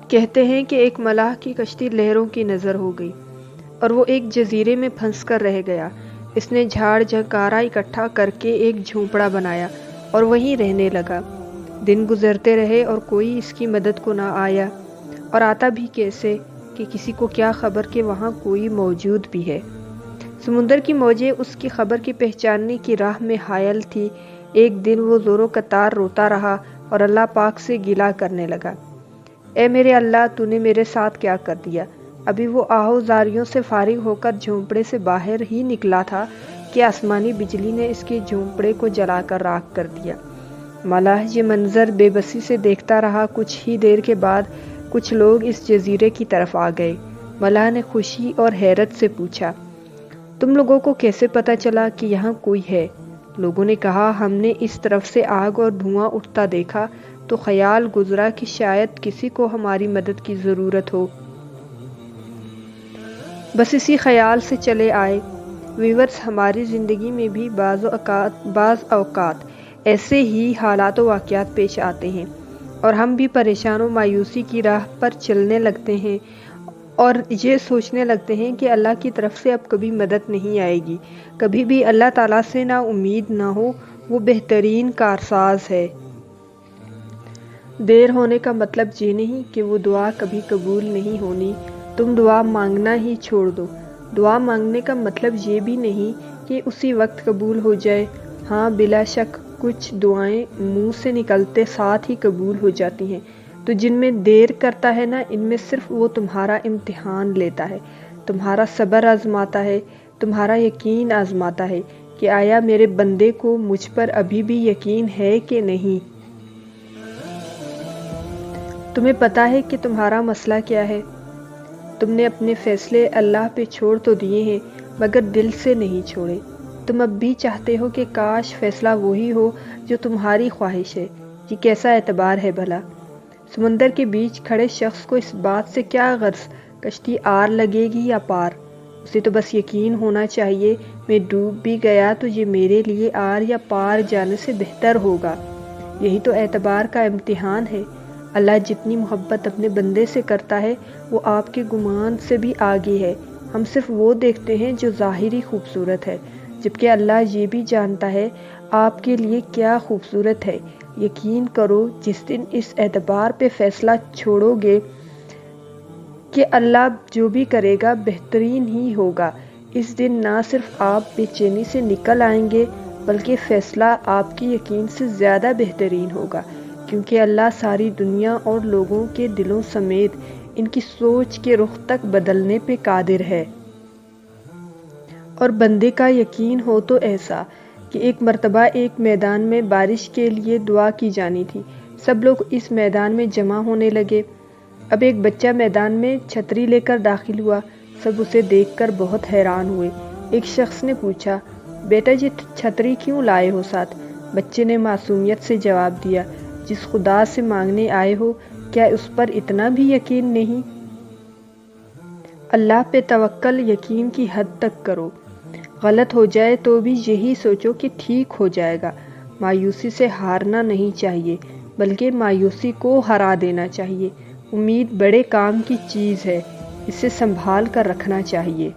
کہتے ہیں کہ ایک ملاح کی کشتی لہروں کی نظر ہو گئی اور وہ ایک جزیرے میں پھنس کر رہ گیا۔ اس نے جھاڑ جھنکارا اکٹھا کر کے ایک جھونپڑا بنایا اور وہیں رہنے لگا۔ دن گزرتے رہے اور کوئی اس کی مدد کو نہ آیا، اور آتا بھی کیسے کہ کسی کو کیا خبر کہ وہاں کوئی موجود بھی ہے۔ سمندر کی موجیں اس کی خبر کی پہچاننے کی راہ میں حائل تھی۔ ایک دن وہ زوروں قطار روتا رہا اور اللہ پاک سے گلہ کرنے لگا، اے میرے اللہ، تو نے میرے ساتھ کیا کر دیا؟ ابھی وہ آہو زاریوں سے فارغ ہو کر جھونپڑے سے باہر ہی نکلا تھا کہ آسمانی بجلی نے اس کے جھونپڑے کو جلا کر راکھ کر دیا۔ ملاح یہ منظر بے بسی سے دیکھتا رہا۔ کچھ ہی دیر کے بعد کچھ لوگ اس جزیرے کی طرف آ گئے۔ ملاح نے خوشی اور حیرت سے پوچھا، تم لوگوں کو کیسے پتہ چلا کہ یہاں کوئی ہے؟ لوگوں نے کہا، ہم نے اس طرف سے آگ اور دھواں اٹھتا دیکھا تو خیال گزرا کہ شاید کسی کو ہماری مدد کی ضرورت ہو، بس اسی خیال سے چلے آئے۔ ویورز، ہماری زندگی میں بھی بعض اوقات ایسے ہی حالات و واقعات پیش آتے ہیں اور ہم بھی پریشان و مایوسی کی راہ پر چلنے لگتے ہیں اور یہ سوچنے لگتے ہیں کہ اللہ کی طرف سے اب کبھی مدد نہیں آئے گی۔ کبھی بھی اللہ تعالیٰ سے نا امید نہ ہو، وہ بہترین کارساز ہے۔ دیر ہونے کا مطلب یہ نہیں کہ وہ دعا کبھی قبول نہیں ہونی، تم دعا مانگنا ہی چھوڑ دو۔ دعا مانگنے کا مطلب یہ بھی نہیں کہ اسی وقت قبول ہو جائے۔ ہاں، بلا شک کچھ دعائیں منہ سے نکلتے ساتھ ہی قبول ہو جاتی ہیں، تو جن میں دیر کرتا ہے نا، ان میں صرف وہ تمہارا امتحان لیتا ہے، تمہارا صبر آزماتا ہے، تمہارا یقین آزماتا ہے کہ آیا میرے بندے کو مجھ پر ابھی بھی یقین ہے کہ نہیں۔ تمہیں پتہ ہے کہ تمہارا مسئلہ کیا ہے؟ تم نے اپنے فیصلے اللہ پہ چھوڑ تو دیے ہیں، مگر دل سے نہیں چھوڑے۔ تم اب بھی چاہتے ہو کہ کاش فیصلہ وہی ہو جو تمہاری خواہش ہے۔ یہ کیسا اعتبار ہے بھلا؟ سمندر کے بیچ کھڑے شخص کو اس بات سے کیا غرض کشتی آر لگے گی یا پار؟ اسے تو بس یقین ہونا چاہیے، میں ڈوب بھی گیا تو یہ میرے لیے آر یا پار جانے سے بہتر ہوگا۔ یہی تو اعتبار کا امتحان ہے۔ اللہ جتنی محبت اپنے بندے سے کرتا ہے، وہ آپ کے گمان سے بھی آگے ہے۔ ہم صرف وہ دیکھتے ہیں جو ظاہری خوبصورت ہے، جبکہ اللہ یہ بھی جانتا ہے آپ کے لیے کیا خوبصورت ہے۔ یقین کرو، جس دن اس اعتبار پہ فیصلہ چھوڑو گے کہ اللہ جو بھی کرے گا بہترین ہی ہوگا، اس دن نہ صرف آپ بے چینی سے نکل آئیں گے، بلکہ فیصلہ آپ کے یقین سے زیادہ بہترین ہوگا، کیونکہ اللہ ساری دنیا اور لوگوں کے دلوں سمیت ان کی سوچ کے رخ تک بدلنے پہ قادر ہے۔ اور بندے کا یقین ہو تو ایسا کہ ایک مرتبہ ایک میدان میں بارش کے لیے دعا کی جانی تھی۔ سب لوگ اس میدان میں جمع ہونے لگے۔ اب ایک بچہ میدان میں چھتری لے کر داخل ہوا۔ سب اسے دیکھ کر بہت حیران ہوئے۔ ایک شخص نے پوچھا، بیٹا یہ چھتری کیوں لائے ہو ساتھ؟ بچے نے معصومیت سے جواب دیا، جس خدا سے مانگنے آئے ہو، کیا اس پر اتنا بھی یقین نہیں؟ اللہ پہ توکل یقین کی حد تک کرو۔ غلط ہو جائے تو بھی یہی سوچو کہ ٹھیک ہو جائے گا۔ مایوسی سے ہارنا نہیں چاہیے، بلکہ مایوسی کو ہرا دینا چاہیے۔ امید بڑے کام کی چیز ہے، اسے سنبھال کر رکھنا چاہیے۔